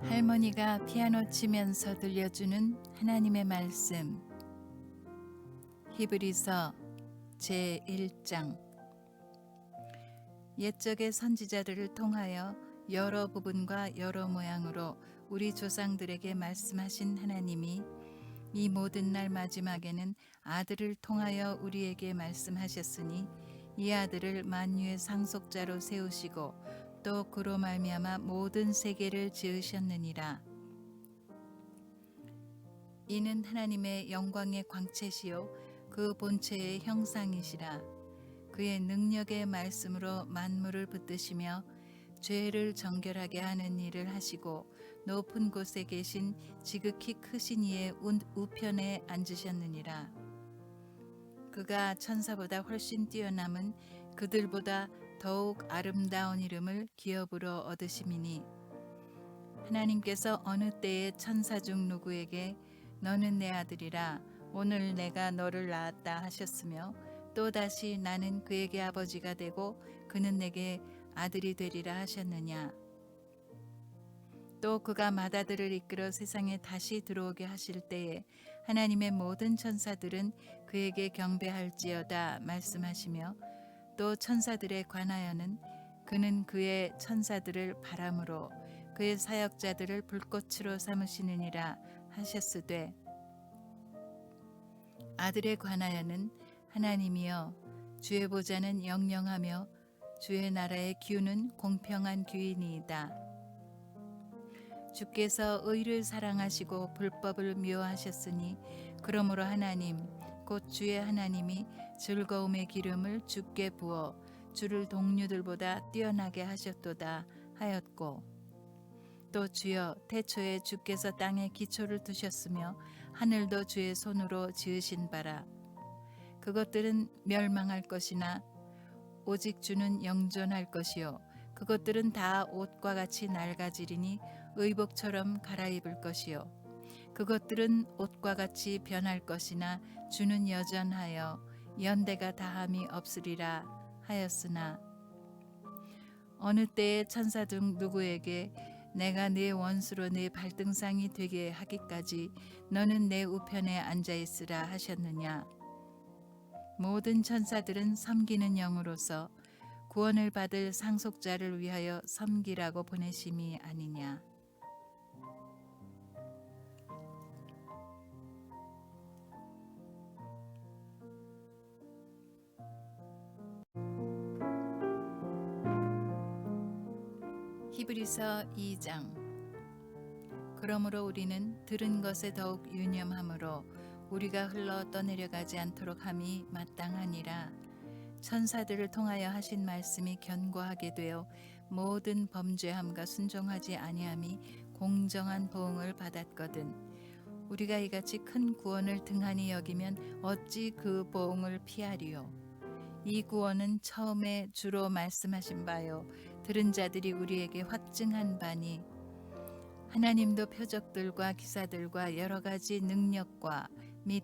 할머니가 피아노 치면서 들려주는 하나님의 말씀. 히브리서 제1장. 옛적의 선지자들을 통하여 여러 부분과 여러 모양으로 우리 조상들에게 말씀하신 하나님이 이 모든 날 마지막에는 아들을 통하여 우리에게 말씀하셨으니 이 아들을 만유의 상속자로 세우시고 또 그로 말미암아 모든 세계를 지으셨느니라. 이는 하나님의 영광의 광채시요 그 본체의 형상이시라. 그의 능력의 말씀으로 만물을 붙드시며 죄를 정결하게 하는 일을 하시고 높은 곳에 계신 지극히 크신 이의 우편에 앉으셨느니라. 그가 천사보다 훨씬 뛰어남은 그들보다 더욱 아름다운 이름을 기업으로 얻으심이니 하나님께서 어느 때에 천사 중 누구에게 너는 내 아들이라 오늘 내가 너를 낳았다 하셨으며 또다시 나는 그에게 아버지가 되고 그는 내게 아들이 되리라 하셨느냐. 또 그가 맏아들을 이끌어 세상에 다시 들어오게 하실 때에 하나님의 모든 천사들은 그에게 경배할지어다 말씀하시며 또 천사들에 관하여는 그는 그의 천사들을 바람으로 그의 사역자들을 불꽃으로 삼으시느니라 하셨으되 아들에 관하여는 하나님이여 주의 보좌는 영영하며 주의 나라의 규는 공평한 규이니이다. 주께서 의를 사랑하시고 불법을 미워하셨으니 그러므로 하나님 곧 주의 하나님이 즐거움의 기름을 주께 부어 주를 동류들보다 뛰어나게 하셨도다 하였고 또 주여 태초에 주께서 땅에 기초를 두셨으며 하늘도 주의 손으로 지으신 바라. 그것들은 멸망할 것이나 오직 주는 영존할 것이요 그것들은 다 옷과 같이 낡아지리니 의복처럼 갈아입을 것이요 그것들은 옷과 같이 변할 것이나 주는 여전하여 연대가 다함이 없으리라 하였으나 어느 때에 천사 중 누구에게 내가 네 원수로 네 발등상이 되게 하기까지 너는 내 우편에 앉아 있으라 하셨느냐. 모든 천사들은 섬기는 영으로서 구원을 받을 상속자를 위하여 섬기라고 보내심이 아니냐. 히브리서 2장. 그러므로 우리는 들은 것에 더욱 유념함으로 우리가 흘러 떠내려가지 않도록 함이 마땅하니라. 천사들을 통하여 하신 말씀이 견고하게 되어 모든 범죄함과 순종하지 아니함이 공정한 보응을 받았거든. 우리가 이같이 큰 구원을 등한히 여기면 어찌 그 보응을 피하리요. 이 구원은 처음에 주로 말씀하신 바요 들은 자들이 우리에게 확증한 바니 하나님도 표적들과 기사들과 여러 가지 능력과 및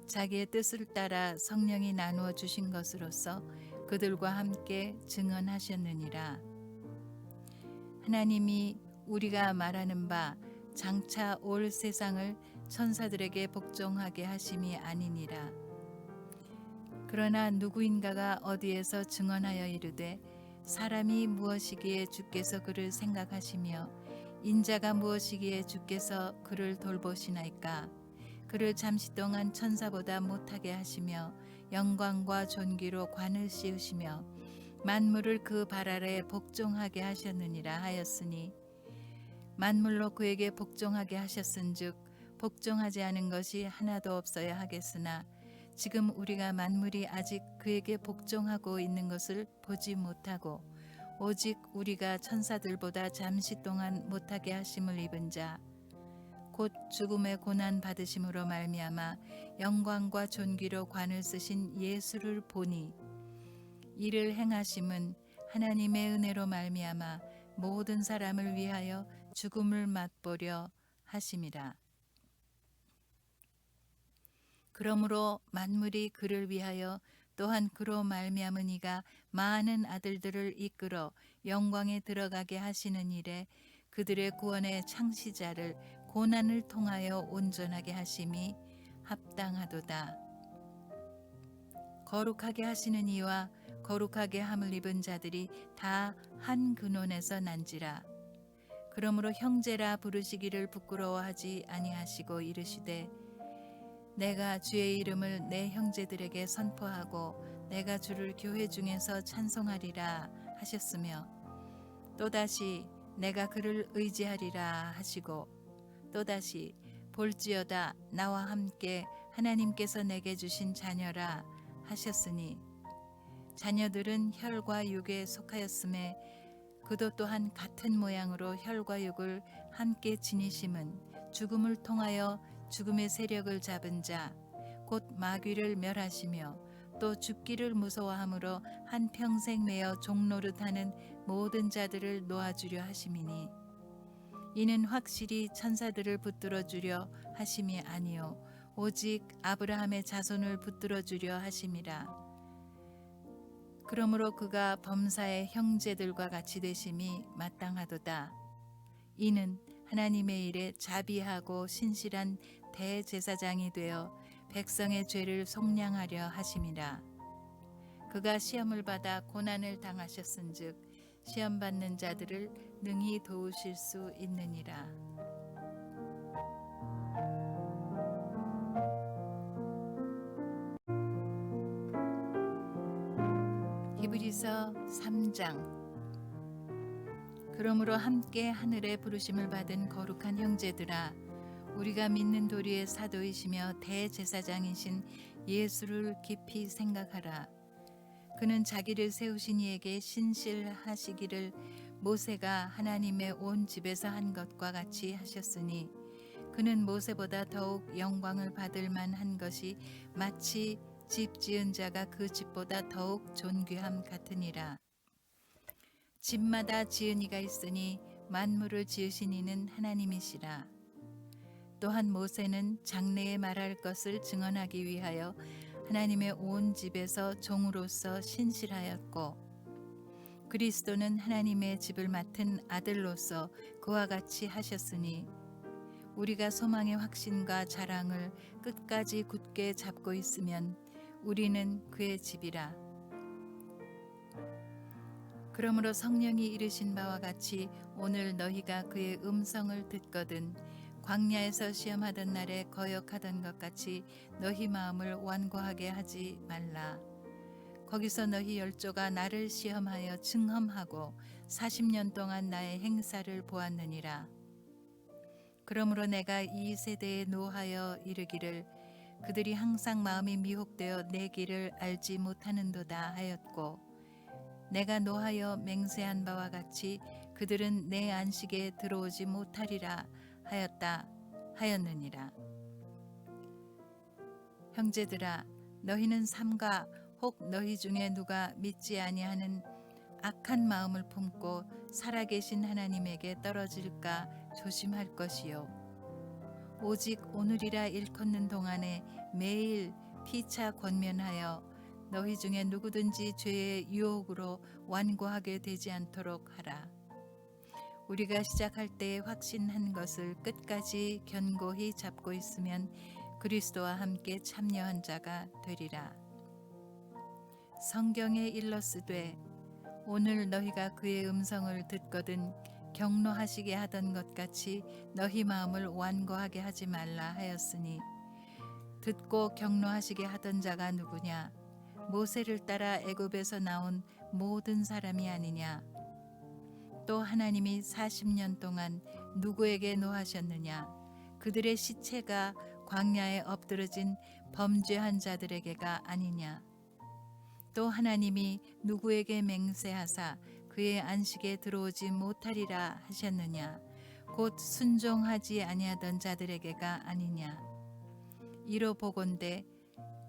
자기의 뜻을 따라 성령이 나누어 주신 것으로서 그들과 함께 증언하셨느니라. 하나님이 우리가 말하는 바 장차 올 세상을 천사들에게 복종하게 하심이 아니니라. 그러나 누구인가가 어디에서 증언하여 이르되 사람이 무엇이기에 주께서 그를 생각하시며 인자가 무엇이기에 주께서 그를 돌보시나이까. 그를 잠시 동안 천사보다 못하게 하시며 영광과 존귀로 관을 씌우시며 만물을 그 발 아래에 복종하게 하셨느니라 하였으니 만물로 그에게 복종하게 하셨은즉 복종하지 않은 것이 하나도 없어야 하겠으나 지금 우리가 만물이 아직 그에게 복종하고 있는 것을 보지 못하고 오직 우리가 천사들보다 잠시 동안 못하게 하심을 입은 자 곧 죽음의 고난 받으심으로 말미암아 영광과 존귀로 관을 쓰신 예수를 보니 이를 행하심은 하나님의 은혜로 말미암아 모든 사람을 위하여 죽음을 맛보려 하심이라. 그러므로 만물이 그를 위하여 또한 그로 말미암은 이가 많은 아들들을 이끌어 영광에 들어가게 하시는 일에 그들의 구원의 창시자를 고난을 통하여 온전하게 하심이 합당하도다. 거룩하게 하시는 이와 거룩하게 함을 입은 자들이 다 한 근원에서 난지라. 그러므로 형제라 부르시기를 부끄러워하지 아니하시고 이르시되 내가 주의 이름을 내 형제들에게 선포하고 내가 주를 교회 중에서 찬송하리라 하셨으며 또다시 내가 그를 의지하리라 하시고 또다시 볼지어다 나와 함께 하나님께서 내게 주신 자녀라 하셨으니 자녀들은 혈과 육에 속하였음에 그도 또한 같은 모양으로 혈과 육을 함께 지니심은 죽음을 통하여 죽음의 세력을 잡은 자 곧 마귀를 멸하시며 또 죽기를 무서워함으로 한평생 매어 종노릇하는 모든 자들을 놓아주려 하심이니 이는 확실히 천사들을 붙들어 주려 하심이 아니요 오직 아브라함의 자손을 붙들어 주려 하심이라. 그러므로 그가 범사의 형제들과 같이 되심이 마땅하도다. 이는 하나님의 일에 자비하고 신실한 대제사장이 되어 백성의 죄를 속량하려 하심이라. 그가 시험을 받아 고난을 당하셨은즉 시험 받는 자들을 능히 도우실 수 있느니라. 히브리서 3장. 그러므로 함께 하늘의 부르심을 받은 거룩한 형제들아 우리가 믿는 도리의 사도이시며 대제사장이신 예수를 깊이 생각하라. 그는 자기를 세우신 이에게 신실하시기를 모세가 하나님의 온 집에서 한 것과 같이 하셨으니 그는 모세보다 더욱 영광을 받을 만한 것이 마치 집 지은 자가 그 집보다 더욱 존귀함 같으니라. 집마다 지은 이가 있으니 만물을 지으신 이는 하나님이시라. 또한 모세는 장래에 말할 것을 증언하기 위하여 하나님의 온 집에서 종으로서 신실하였고 그리스도는 하나님의 집을 맡은 아들로서 그와 같이 하셨으니 우리가 소망의 확신과 자랑을 끝까지 굳게 잡고 있으면 우리는 그의 집이라. 그러므로 성령이 이르신 바와 같이 오늘 너희가 그의 음성을 듣거든 광야에서 시험하던 날에 거역하던 것 같이 너희 마음을 완고하게 하지 말라. 거기서 너희 열조가 나를 시험하여 증험하고 40년 동안 나의 행사를 보았느니라. 그러므로 내가 이 세대에 노하여 이르기를 그들이 항상 마음이 미혹되어 내 길을 알지 못하는도다 하였고 내가 노하여 맹세한 바와 같이 그들은 내 안식에 들어오지 못하리라 하였느니라. 형제들아 너희는 삼가 혹 너희 중에 누가 믿지 아니하는 악한 마음을 품고 살아계신 하나님에게 떨어질까 조심할 것이요 오직 오늘이라 일컫는 동안에 매일 피차 권면하여 너희 중에 누구든지 죄의 유혹으로 완고하게 되지 않도록 하라. 우리가 시작할 때에 확신한 것을 끝까지 견고히 잡고 있으면 그리스도와 함께 참여한 자가 되리라. 성경에 일러쓰되 오늘 너희가 그의 음성을 듣거든 경노하시게 하던 것 같이 너희 마음을 완고하게 하지 말라 하였으니 듣고 경노하시게 하던 자가 누구냐? 모세를 따라 애굽에서 나온 모든 사람이 아니냐? 또 하나님이 40년 동안 누구에게 노하셨느냐? 그들의 시체가 광야에 엎드러진 범죄한 자들에게가 아니냐? 또 하나님이 누구에게 맹세하사 그의 안식에 들어오지 못하리라 하셨느냐? 곧 순종하지 아니하던 자들에게가 아니냐? 이로 보건대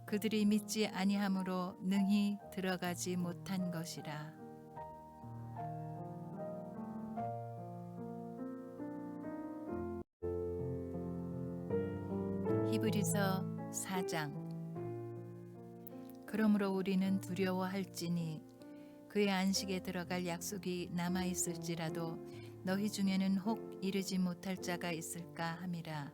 그들이 믿지 아니함으로 능히 들어가지 못한 것이라. 히브리서 4장. 그러므로 우리는 두려워할지니 그의 안식에 들어갈 약속이 남아 있을지라도 너희 중에는 혹 이르지 못할 자가 있을까 함이라.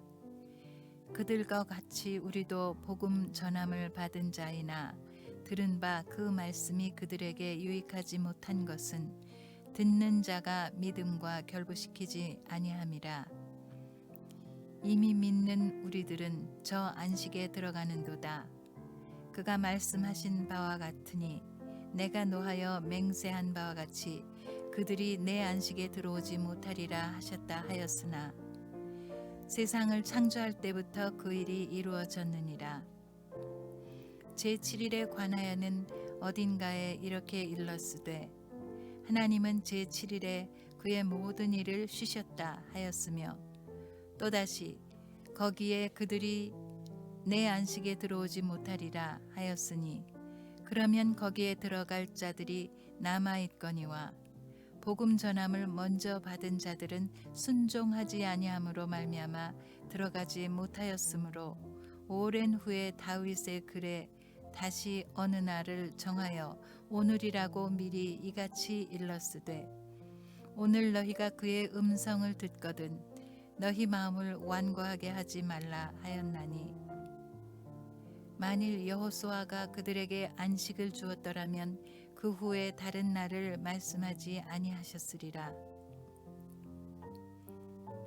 그들과 같이 우리도 복음 전함을 받은 자이나 들은 바 그 말씀이 그들에게 유익하지 못한 것은 듣는 자가 믿음과 결부시키지 아니함이라. 이미 믿는 우리들은 저 안식에 들어가는도다. 그가 말씀하신 바와 같으니 내가 노하여 맹세한 바와 같이 그들이 내 안식에 들어오지 못하리라 하셨다 하였으나 세상을 창조할 때부터 그 일이 이루어졌느니라. 제7일에 관하여는 어딘가에 이렇게 일렀으되 하나님은 제7일에 그의 모든 일을 쉬셨다 하였으며 또다시 거기에 그들이 내 안식에 들어오지 못하리라 하였으니 그러면 거기에 들어갈 자들이 남아있거니와 복음 전함을 먼저 받은 자들은 순종하지 아니함으로 말미암아 들어가지 못하였으므로 오랜 후에 다윗의 글에 다시 어느 날을 정하여 오늘이라고 미리 이같이 일렀으되 오늘 너희가 그의 음성을 듣거든 너희 마음을 완고하게 하지 말라 하였나니 만일 여호수아가 그들에게 안식을 주었더라면 그 후에 다른 날을 말씀하지 아니하셨으리라.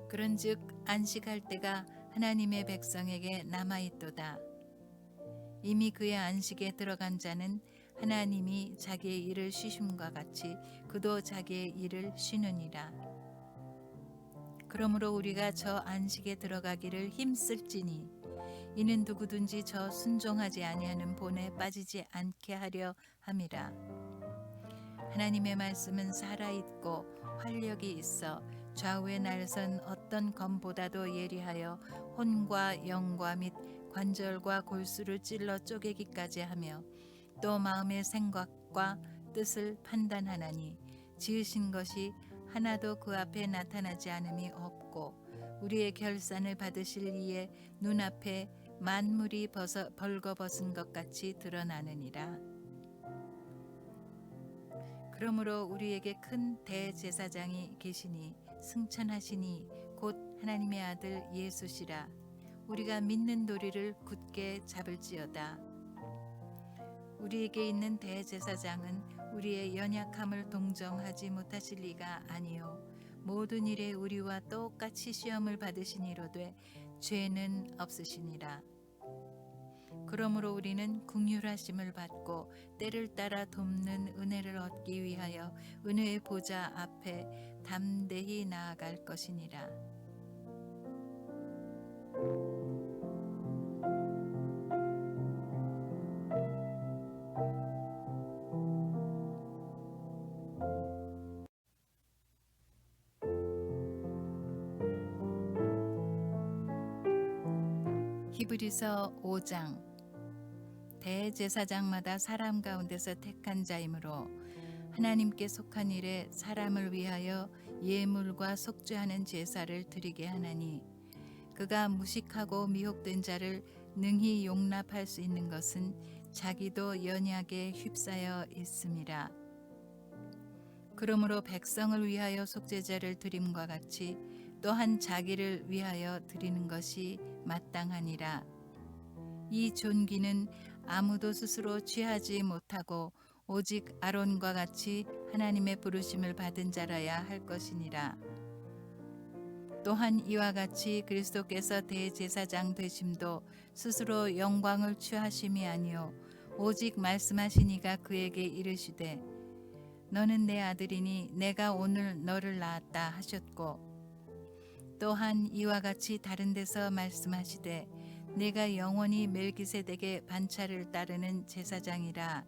그런즉 안식할 때가 하나님의 백성에게 남아있도다. 이미 그의 안식에 들어간 자는 하나님이 자기의 일을 쉬심과 같이 그도 자기의 일을 쉬느니라. 그러므로 우리가 저 안식에 들어가기를 힘쓸지니 이는 누구든지 저 순종하지 아니하는 본에 빠지지 않게 하려 함이라. 하나님의 말씀은 살아있고 활력이 있어 좌우에 날선 어떤 검보다도 예리하여 혼과 영과 및 관절과 골수를 찔러 쪼개기까지 하며 또 마음의 생각과 뜻을 판단하나니 지으신 것이 하나도 그 앞에 나타나지 않음이 없고 우리의 결산을 받으실 이의 눈앞에 만물이 벌거벗은 것 같이 드러나느니라. 그러므로 우리에게 큰 대제사장이 계시니 승천하시니 곧 하나님의 아들 예수시라. 우리가 믿는 도리를 굳게 잡을지어다. 우리에게 있는 대제사장은 우리의 연약함을 동정하지 못하실 리가 아니요 모든 일에 우리와 똑같이 시험을 받으시니로되 죄는 없으시니라. 그러므로 우리는 긍휼하심을 받고 때를 따라 돕는 은혜를 얻기 위하여 은혜의 보좌 앞에 담대히 나아갈 것이니라. 히브리서 5장. 대제사장마다 사람 가운데서 택한 자이므로 하나님께 속한 일에 사람을 위하여 예물과 속죄하는 제사를 드리게 하나니 그가 무식하고 미혹된 자를 능히 용납할 수 있는 것은 자기도 연약에 휩싸여 있음이라. 그러므로 백성을 위하여 속죄제를 드림과 같이 또한 자기를 위하여 드리는 것이 마땅하니라. 이 존귀는 아무도 스스로 취하지 못하고 오직 아론과 같이 하나님의 부르심을 받은 자라야 할 것이니라. 또한 이와 같이 그리스도께서 대제사장 되심도 스스로 영광을 취하심이 아니요 오직 말씀하신 이가 그에게 이르시되 너는 내 아들이니 내가 오늘 너를 낳았다 하셨고 또한 이와 같이 다른 데서 말씀하시되 내가 영원히 멜기세덱의 반차를 따르는 제사장이라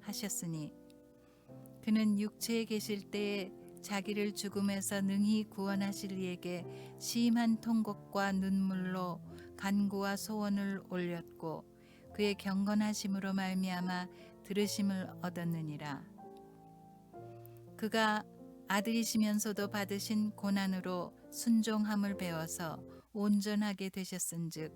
하셨으니 그는 육체에 계실 때에 자기를 죽음에서 능히 구원하실 이에게 심한 통곡과 눈물로 간구와 소원을 올렸고 그의 경건하심으로 말미암아 들으심을 얻었느니라. 그가 아들이시면서도 받으신 고난으로 순종함을 배워서 온전하게 되셨은즉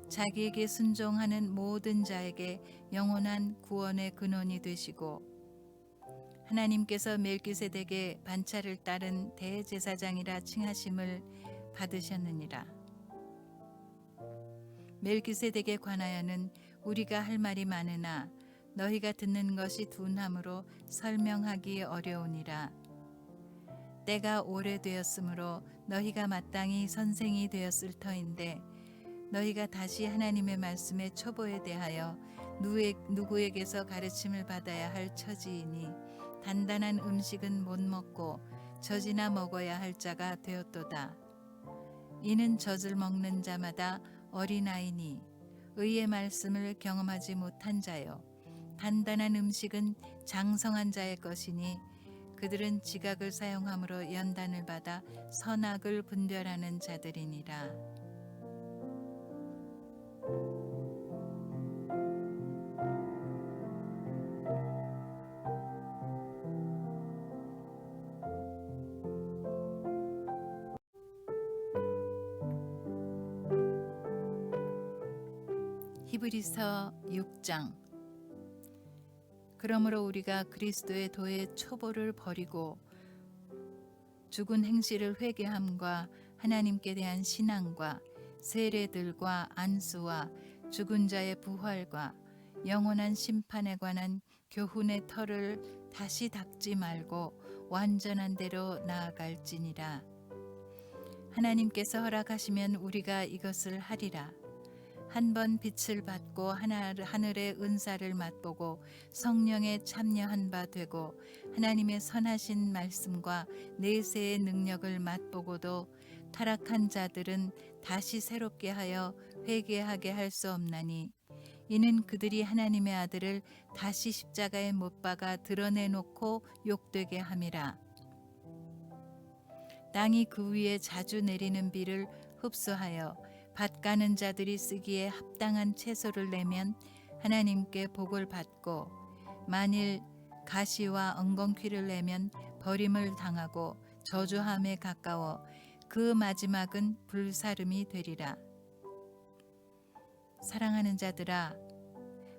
자기에게 순종하는 모든 자에게 영원한 구원의 근원이 되시고 하나님께서 멜기세덱의 반차를 따른 대제사장이라 칭하심을 받으셨느니라. 멜기세덱에 관하여는 우리가 할 말이 많으나 너희가 듣는 것이 둔함으로 설명하기 어려우니라. 때가 오래되었으므로 너희가 마땅히 선생이 되었을 터인데 너희가 다시 하나님의 말씀의 초보에 대하여 누구에게서 가르침을 받아야 할 처지이니 단단한 음식은 못 먹고 젖이나 먹어야 할 자가 되었도다. 이는 젖을 먹는 자마다 어린아이니 의의 말씀을 경험하지 못한 자요 단단한 음식은 장성한 자의 것이니 그들은 지각을 사용함으로 연단을 받아 선악을 분별하는 자들이니라. 히브리서 6장. 그러므로 우리가 그리스도의 도의 초보를 버리고 죽은 행실을 회개함과 하나님께 대한 신앙과 세례들과 안수와 죽은 자의 부활과 영원한 심판에 관한 교훈의 털을 다시 닦지 말고 완전한 대로 나아갈지니라. 하나님께서 허락하시면 우리가 이것을 하리라. 한 번 빛을 받고 하늘의 은사를 맛보고 성령에 참여한 바 되고 하나님의 선하신 말씀과 내세의 능력을 맛보고도 타락한 자들은 다시 새롭게 하여 회개하게 할 수 없나니 이는 그들이 하나님의 아들을 다시 십자가에 못 박아 드러내놓고 욕되게 함이라. 땅이 그 위에 자주 내리는 비를 흡수하여 밭 가는 자들이 쓰기에 합당한 채소를 내면 하나님께 복을 받고 만일 가시와 엉겅퀴를 내면 버림을 당하고 저주함에 가까워 그 마지막은 불사름이 되리라. 사랑하는 자들아,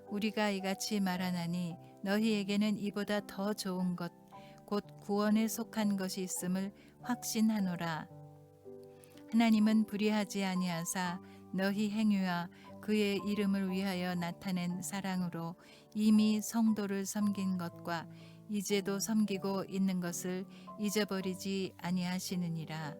우리가 이같이 말하나니 너희에게는 이보다 더 좋은 것 곧 구원에 속한 것이 있음을 확신하노라. 하나님은 불의하지 아니하사 너희 행위와 그의 이름을 위하여 나타낸 사랑으로 이미 성도를 섬긴 것과 이제도 섬기고 있는 것을 잊어버리지 아니하시느니라.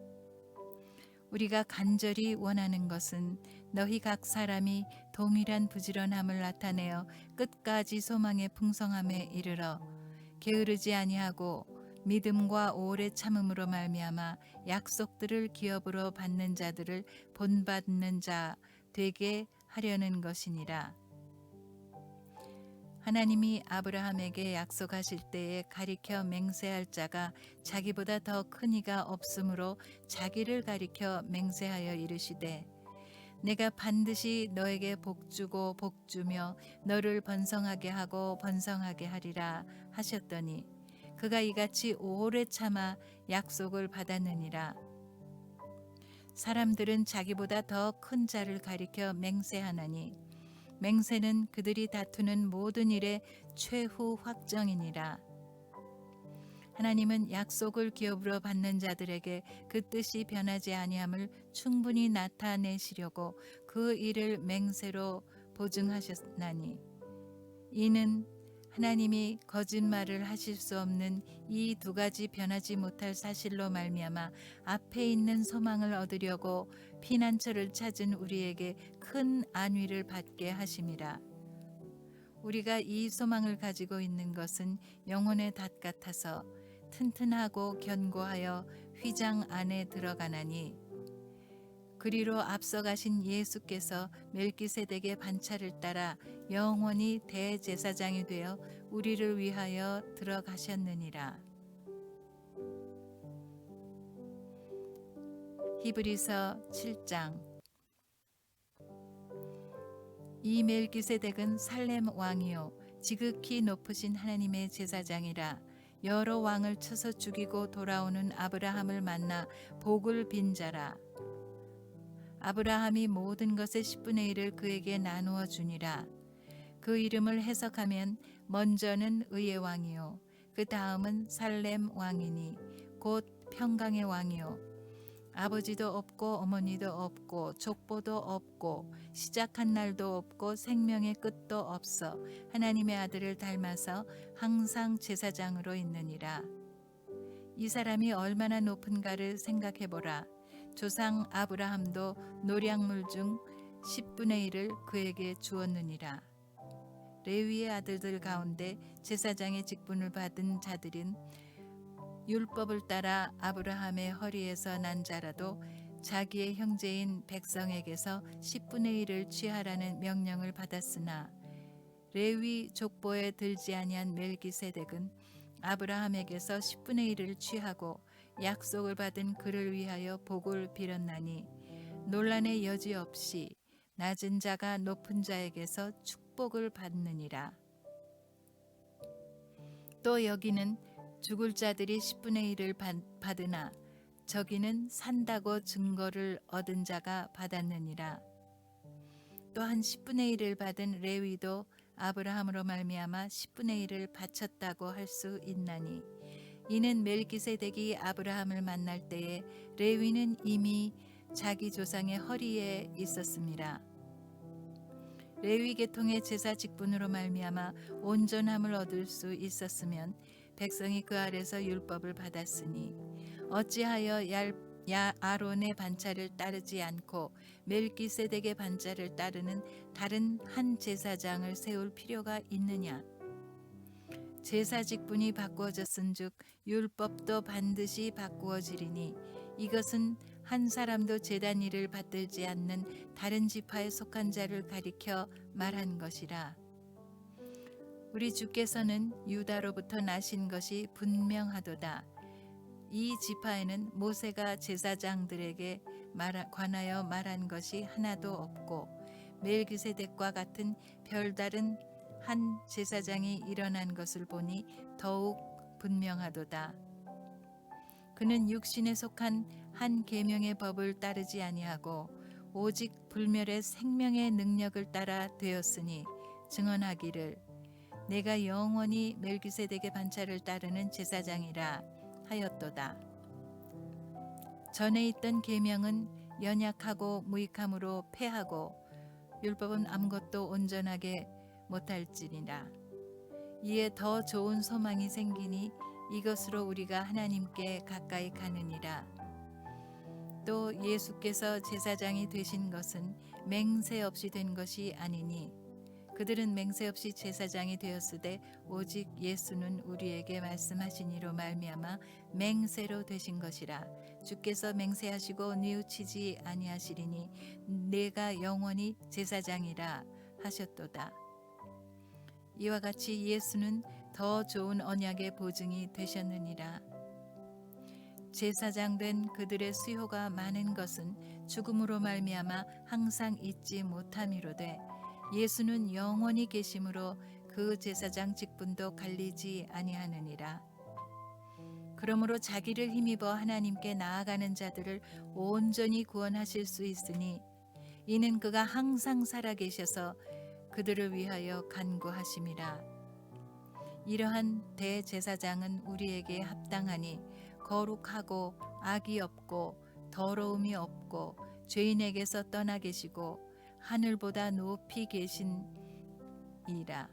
우리가 간절히 원하는 것은 너희 각 사람이 동일한 부지런함을 나타내어 끝까지 소망의 풍성함에 이르러 게으르지 아니하고 믿음과 오래 참음으로 말미암아 약속들을 기업으로 받는 자들을 본받는 자 되게 하려는 것이니라. 하나님이 아브라함에게 약속하실 때에 가리켜 맹세할 자가 자기보다 더 큰 이가 없으므로 자기를 가리켜 맹세하여 이르시되 내가 반드시 너에게 복주고 복주며 너를 번성하게 하고 번성하게 하리라 하셨더니 그가 이같이 오래 참아 약속을 받았느니라. 사람들은 자기보다 더 큰 자를 가리켜 맹세하나니 맹세는 그들이 다투는 모든 일의 최후 확정이니라. 하나님은 약속을 기업으로 받는 자들에게 그 뜻이 변하지 아니함을 충분히 나타내시려고 그 일을 맹세로 보증하셨나니 이는 하나님이 거짓말을 하실 수 없는 이 두 가지 변하지 못할 사실로 말미암아 앞에 있는 소망을 얻으려고 피난처를 찾은 우리에게 큰 안위를 받게 하심이라. 우리가 이 소망을 가지고 있는 것은 영혼의 닷 같아서 튼튼하고 견고하여 휘장 안에 들어가나니 그리로 앞서가신 예수께서 멜기세덱의 반차를 따라 영원히 대제사장이 되어 우리를 위하여 들어가셨느니라. 히브리서 7장. 이 멜기세덱은 살렘 왕이요 지극히 높으신 하나님의 제사장이라. 여러 왕을 쳐서 죽이고 돌아오는 아브라함을 만나 복을 빈 자라. 아브라함이 모든 것의 10분의 1을 그에게 나누어 주니라. 그 이름을 해석하면 먼저는 의의 왕이요 그 다음은 살렘 왕이니 곧 평강의 왕이요 아버지도 없고 어머니도 없고 족보도 없고 시작한 날도 없고 생명의 끝도 없어 하나님의 아들을 닮아서 항상 제사장으로 있느니라. 이 사람이 얼마나 높은가를 생각해 보라. 조상 아브라함도 노량물 중 10분의 1을 그에게 주었느니라. 레위의 아들들 가운데 제사장의 직분을 받은 자들은 율법을 따라 아브라함의 허리에서 난 자라도 자기의 형제인 백성에게서 10분의 1을 취하라는 명령을 받았으나 레위 족보에 들지 아니한 멜기세덱은 아브라함에게서 10분의 1을 취하고 약속을 받은 그를 위하여 복을 빌었나니 논란의 여지 없이 낮은 자가 높은 자에게서 축복을 받느니라. 또 여기는 죽을 자들이 10분의 1을 받으나 저기는 산다고 증거를 얻은 자가 받았느니라. 또한 10분의 1을 받은 레위도 아브라함으로 말미암아 10분의 1을 바쳤다고 할 수 있나니 이는 멜기세덱이 아브라함을 만날 때에 레위는 이미 자기 조상의 허리에 있었음이라. 레위 계통의 제사 직분으로 말미암아 온전함을 얻을 수 있었으면 백성이 그 아래서 율법을 받았으니 어찌하여 아론의 반차를 따르지 않고 멜기세덱의 반차를 따르는 다른 한 제사장을 세울 필요가 있느냐. 제사 직분이 바꾸어졌은즉 율법도 반드시 바꾸어지리니 이것은 한 사람도 제단 일을 받들지 않는 다른 지파에 속한 자를 가리켜 말한 것이라. 우리 주께서는 유다로부터 나신 것이 분명하도다. 이 지파에는 모세가 제사장들에게 관하여 말한 것이 하나도 없고 멜기세덱과 같은 별다른 한 제사장이 일어난 것을 보니 더욱 분명하도다. 그는 육신에 속한 한 계명의 법을 따르지 아니하고 오직 불멸의 생명의 능력을 따라 되었으니 증언하기를 내가 영원히 멜기세덱의 반차를 따르는 제사장이라 하였도다. 전에 있던 계명은 연약하고 무익함으로 패하고 율법은 아무것도 온전하게 못할지니라. 이에 더 좋은 소망이 생기니 이것으로 우리가 하나님께 가까이 가느니라. 또 예수께서 제사장이 되신 것은 맹세 없이 된 것이 아니니 그들은 맹세 없이 제사장이 되었으되 오직 예수는 우리에게 말씀하신 이로 말미암아 맹세로 되신 것이라. 주께서 맹세하시고 뉘우치지 아니하시리니 내가 영원히 제사장이라 하셨도다. 이와 같이 예수는 더 좋은 언약의 보증이 되셨느니라. 제사장 된 그들의 수요가 많은 것은 죽음으로 말미암아 항상 잊지 못함이로되 예수는 영원히 계심으로 그 제사장 직분도 갈리지 아니하느니라. 그러므로 자기를 힘입어 하나님께 나아가는 자들을 온전히 구원하실 수 있으니 이는 그가 항상 살아계셔서 그들을 위하여 간구하심이라. 이러한 대제사장은 우리에게 합당하니 거룩하고 악이 없고 더러움이 없고 죄인에게서 떠나 계시고 하늘보다 높이 계신 이라.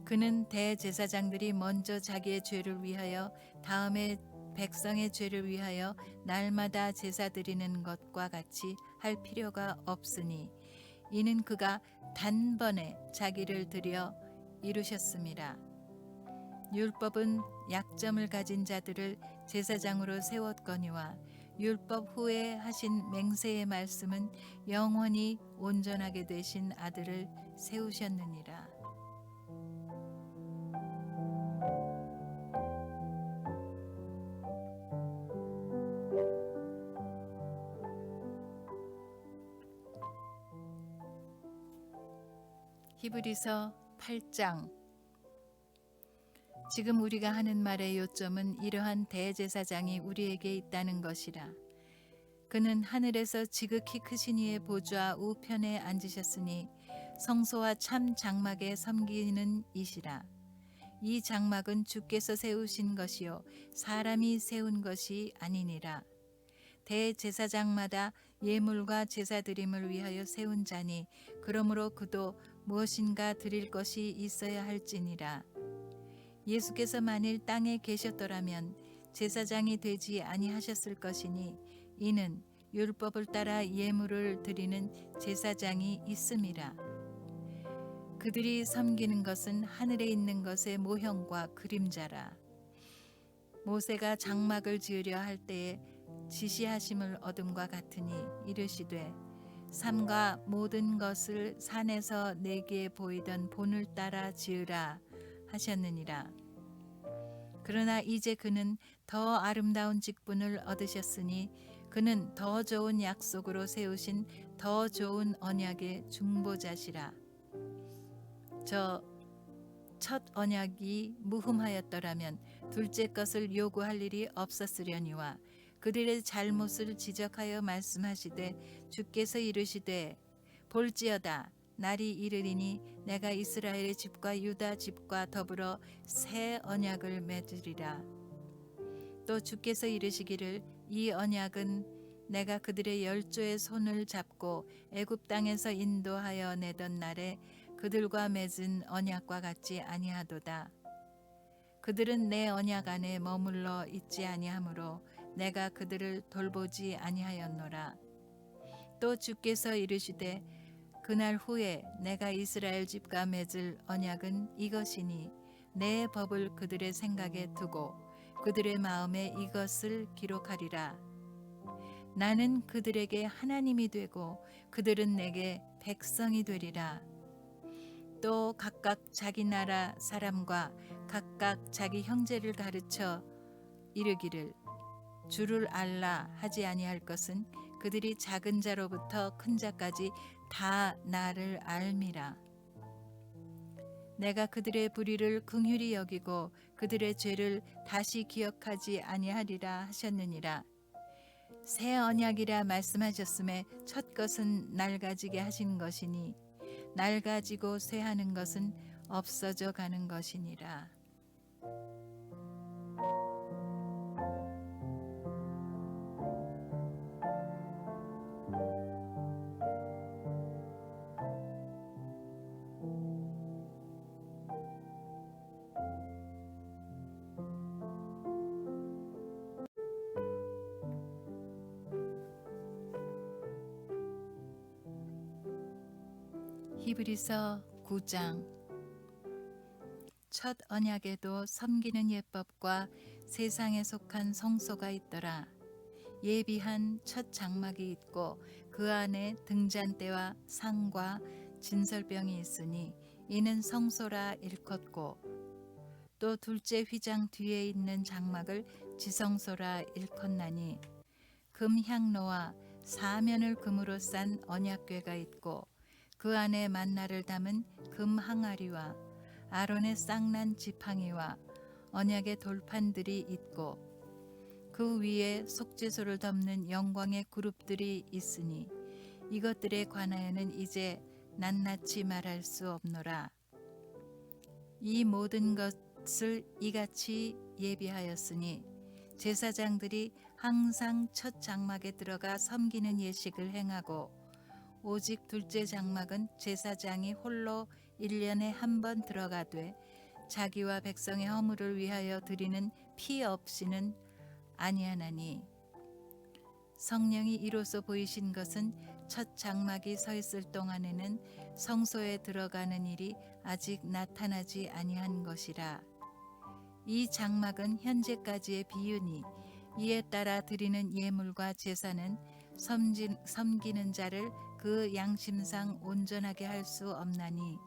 그는 대제사장들이 먼저 자기의 죄를 위하여 다음에 백성의 죄를 위하여 날마다 제사 드리는 것과 같이 할 필요가 없으니 이는 그가 단번에 자기를 드려 이루셨음이라. 율법은 약점을 가진 자들을 제사장으로 세웠거니와 율법 후에 하신 맹세의 말씀은 영원히 온전하게 되신 아들을 세우셨느니라. 히브리서 8장. 지금 우리가 하는 말의 요점은 이러한 대제사장이 우리에게 있다는 것이라. 그는 하늘에서 지극히 크신 이의 보좌 우편에 앉으셨으니 성소와 참 장막에 섬기는 이시라. 이 장막은 주께서 세우신 것이요 사람이 세운 것이 아니니라. 대제사장마다 예물과 제사드림을 위하여 세운 자니 그러므로 그도 무엇인가 드릴 것이 있어야 할지니라. 예수께서 만일 땅에 계셨더라면 제사장이 되지 아니하셨을 것이니 이는 율법을 따라 예물을 드리는 제사장이 있음이라. 그들이 섬기는 것은 하늘에 있는 것의 모형과 그림자라. 모세가 장막을 지으려 할 때에 지시하심을 얻음과 같으니 이르시되 삼가 모든 것을 산에서 내게 보이던 본을 따라 지으라 하셨느니라. 그러나 이제 그는 더 아름다운 직분을 얻으셨으니 그는 더 좋은 약속으로 세우신 더 좋은 언약의 중보자시라. 저 첫 언약이 무흠하였더라면 둘째 것을 요구할 일이 없었으려니와 그들의 잘못을 지적하여 말씀하시되 주께서 이르시되 볼지어다 날이 이르리니 내가 이스라엘의 집과 유다 집과 더불어 새 언약을 맺으리라. 또 주께서 이르시기를 이 언약은 내가 그들의 열조의 손을 잡고 애굽 땅에서 인도하여 내던 날에 그들과 맺은 언약과 같지 아니하도다. 그들은 내 언약 안에 머물러 있지 아니하므로 내가 그들을 돌보지 아니하였노라. 또 주께서 이르시되 그날 후에 내가 이스라엘 집과 맺을 언약은 이것이니 내 법을 그들의 생각에 두고 그들의 마음에 이것을 기록하리라. 나는 그들에게 하나님이 되고 그들은 내게 백성이 되리라. 또 각각 자기 나라 사람과 각각 자기 형제를 가르쳐 이르기를 주를 알라 하지 아니할 것은 그들이 작은 자로부터 큰 자까지 다 나를 알미라. 내가 그들의 불의를 긍휼히 여기고 그들의 죄를 다시 기억하지 아니하리라 하셨느니라. 새 언약이라 말씀하셨음에 첫 것은 낡아지게 하신 것이니 낡아지고 쇠하는 것은 없어져 가는 것이니라. 히브리서 9장. 첫 언약에도 섬기는 예법과 세상에 속한 성소가 있더라. 예비한 첫 장막이 있고 그 안에 등잔대와 상과 진설병이 있으니 이는 성소라 일컫고 또 둘째 휘장 뒤에 있는 장막을 지성소라 일컫나니 금 향로와 사면을 금으로 싼 언약궤가 있고 그 안에 만나를 담은 금 항아리와 아론의 쌍난 지팡이와 언약의 돌판들이 있고 그 위에 속죄소를 덮는 영광의 그룹들이 있으니 이것들에 관하여는 이제 낱낱이 말할 수 없노라. 이 모든 것을 이같이 예비하였으니 제사장들이 항상 첫 장막에 들어가 섬기는 예식을 행하고 오직 둘째 장막은 제사장이 홀로 1년에 한 번 들어가되 자기와 백성의 허물을 위하여 드리는 피 없이는 아니하나니 성령이 이로써 보이신 것은 첫 장막이 서 있을 동안에는 성소에 들어가는 일이 아직 나타나지 아니한 것이라. 이 장막은 현재까지의 비유니 이에 따라 드리는 예물과 제사는 섬기는 자를 그 양심상 온전하게 할 수 없나니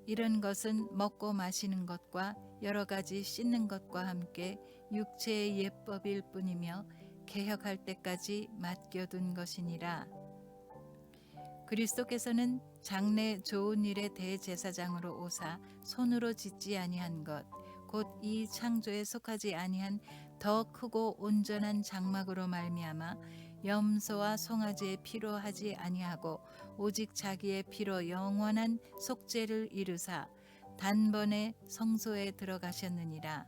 이런 것은 먹고 마시는 것과 여러 가지 씻는 것과 함께 육체의 예법일 뿐이며 개혁할 때까지 맡겨둔 것이니라. 그리스도께서는 장래 좋은 일의 대제사장으로 오사 손으로 짓지 아니한 것 곧 이 창조에 속하지 아니한 더 크고 온전한 장막으로 말미암아 염소와 송아지의 피로 하지 아니하고 오직 자기의 피로 영원한 속죄를 이루사 단번에 성소에 들어가셨느니라.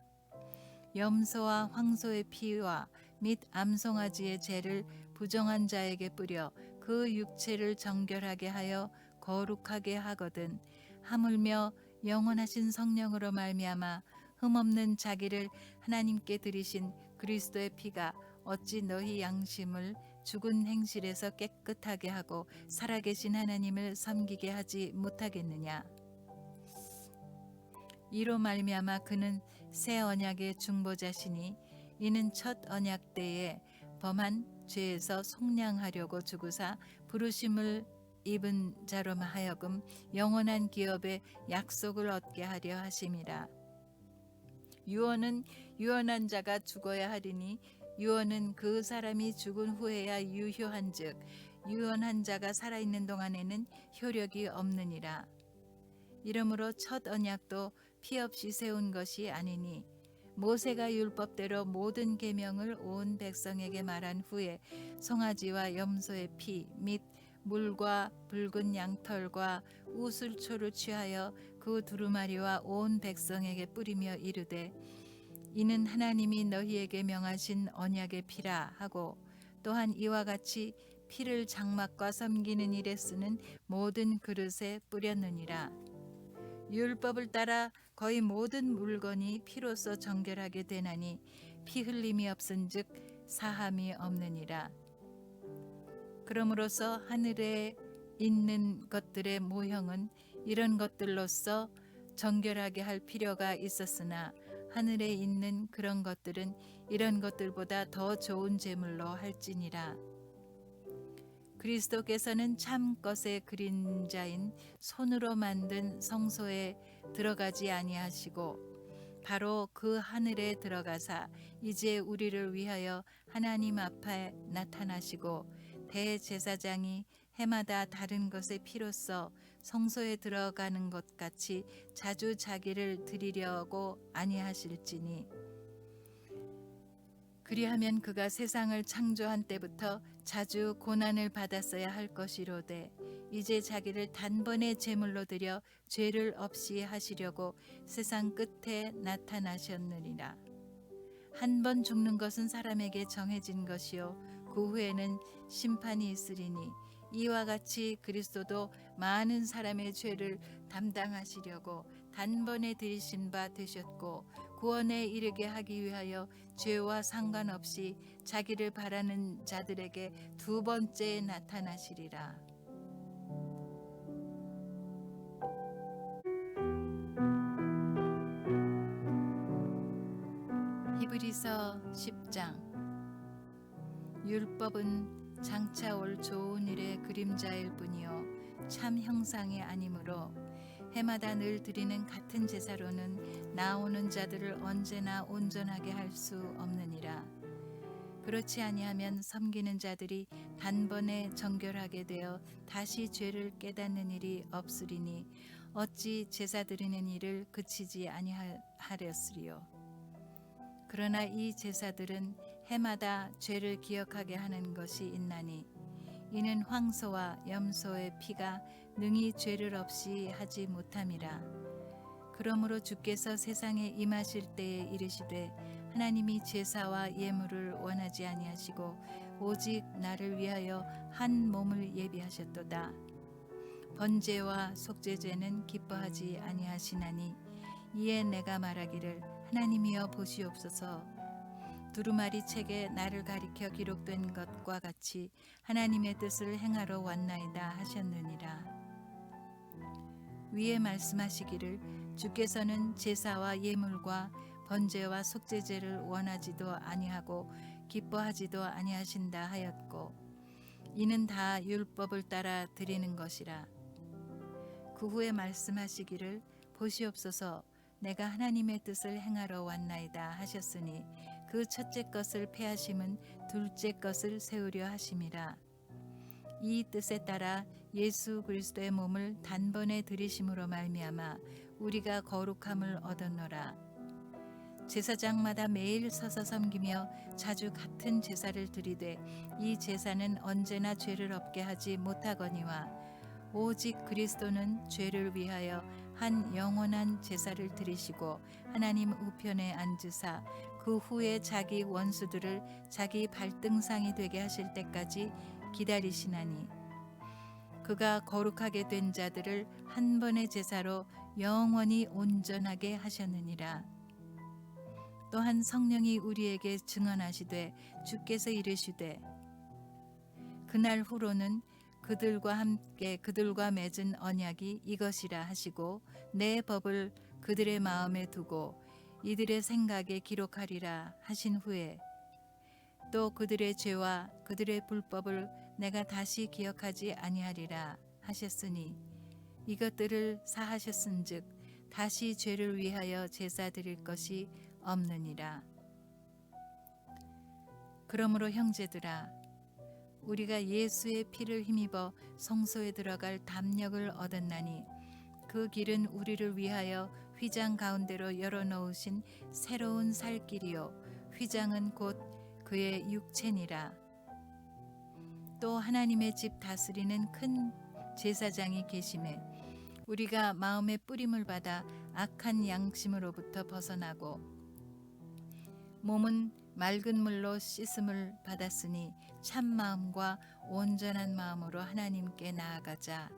염소와 황소의 피와 및 암송아지의 죄를 부정한 자에게 뿌려 그 육체를 정결하게 하여 거룩하게 하거든 하물며 영원하신 성령으로 말미암아 흠없는 자기를 하나님께 드리신 그리스도의 피가 어찌 너희 양심을 죽은 행실에서 깨끗하게 하고 살아계신 하나님을 섬기게 하지 못하겠느냐. 이로 말미암아 그는 새 언약의 중보자시니 이는 첫 언약 때에 범한 죄에서 속량하려고 주구사 부르심을 입은 자로 하여금 영원한 기업의 약속을 얻게 하려 하심이라. 유언은 유언한 자가 죽어야 하리니 유언은 그 사람이 죽은 후에야 유효한즉 유언한 자가 살아있는 동안에는 효력이 없느니라. 이러므로 첫 언약도 피 없이 세운 것이 아니니 모세가 율법대로 모든 계명을 온 백성에게 말한 후에 송아지와 염소의 피 및 물과 붉은 양털과 우슬초를 취하여 그 두루마리와 온 백성에게 뿌리며 이르되 이는 하나님이 너희에게 명하신 언약의 피라 하고 또한 이와 같이 피를 장막과 섬기는 일에 쓰는 모든 그릇에 뿌렸느니라. 율법을 따라 거의 모든 물건이 피로써 정결하게 되나니 피 흘림이 없은즉 사함이 없느니라. 그러므로서 하늘에 있는 것들의 모형은 이런 것들로서 정결하게 할 필요가 있었으나 하늘에 있는 그런 것들은 이런 것들보다 더 좋은 제물로 할지니라. 그리스도께서는 참 것의 그림자인 손으로 만든 성소에 들어가지 아니하시고 바로 그 하늘에 들어가사 이제 우리를 위하여 하나님 앞에 나타나시고 대제사장이 해마다 다른 것의 피로써 성소에 들어가는 것 같이 자주 자기를 드리려고 아니하실지니 그리하면 그가 세상을 창조한 때부터 자주 고난을 받았어야 할 것이로되 이제 자기를 단번에 제물로 드려 죄를 없이 하시려고 세상 끝에 나타나셨느니라. 한 번 죽는 것은 사람에게 정해진 것이요 그 후에는 심판이 있으리니 이와 같이 그리스도도 많은 사람의 죄를 담당하시려고 단번에 들이신 바 되셨고 구원에 이르게 하기 위하여 죄와 상관없이 자기를 바라는 자들에게 두 번째 나타나시리라. 히브리서 10장. 율법은 장차 올 좋은 일의 그림자일 뿐이요 참 형상이 아니므로 해마다 늘 드리는 같은 제사로는 나오는 자들을 언제나 온전하게 할 수 없느니라. 그렇지 아니하면 섬기는 자들이 단번에 정결하게 되어 다시 죄를 깨닫는 일이 없으리니 어찌 제사 드리는 일을 그치지 아니하렸으리요. 그러나 이 제사들은 해마다 죄를 기억하게 하는 것이 있나니 이는 황소와 염소의 피가 능히 죄를 없이 하지 못함이라. 그러므로 주께서 세상에 임하실 때에 이르시되 하나님이 제사와 예물을 원하지 아니하시고 오직 나를 위하여 한 몸을 예비하셨도다. 번제와 속죄제는 기뻐하지 아니하시나니 이에 내가 말하기를 하나님이여 보시옵소서. 두루마리 책에 나를 가리켜 기록된 것과 같이 하나님의 뜻을 행하러 왔나이다 하셨느니라. 위에 말씀하시기를 주께서는 제사와 예물과 번제와 속죄제를 원하지도 아니하고 기뻐하지도 아니하신다 하였고 이는 다 율법을 따라 드리는 것이라. 그 후에 말씀하시기를 보시옵소서 내가 하나님의 뜻을 행하러 왔나이다 하셨으니 그 첫째 것을 폐하심은 둘째 것을 세우려 하심이라. 이 뜻에 따라 예수 그리스도의 몸을 단번에 들이심으로 말미암아 우리가 거룩함을 얻었노라. 제사장마다 매일 서서 섬기며 자주 같은 제사를 드리되 이 제사는 언제나 죄를 없게 하지 못하거니와 오직 그리스도는 죄를 위하여 한 영원한 제사를 드리시고 하나님 우편에 앉으사 그 후에 자기 원수들을 자기 발등상이 되게 하실 때까지 기다리시나니 그가 거룩하게 된 자들을 한 번의 제사로 영원히 온전하게 하셨느니라. 또한 성령이 우리에게 증언하시되 주께서 이르시되 그날 후로는 그들과 함께 그들과 맺은 언약이 이것이라 하시고 내 법을 그들의 마음에 두고 이들의 생각에 기록하리라 하신 후에 또 그들의 죄와 그들의 불법을 내가 다시 기억하지 아니하리라 하셨으니 이것들을 사하셨은즉 다시 죄를 위하여 제사 드릴 것이 없느니라. 그러므로 형제들아 우리가 예수의 피를 힘입어 성소에 들어갈 담력을 얻었나니 그 길은 우리를 위하여 휘장 가운데로 열어놓으신 새로운 살 길이요 휘장은 곧 그의 육체니라. 또 하나님의 집 다스리는 큰 제사장이 계심에 우리가 마음의 뿌림을 받아 악한 양심으로부터 벗어나고 몸은 맑은 물로 씻음을 받았으니 참 마음과 온전한 마음으로 하나님께 나아가자.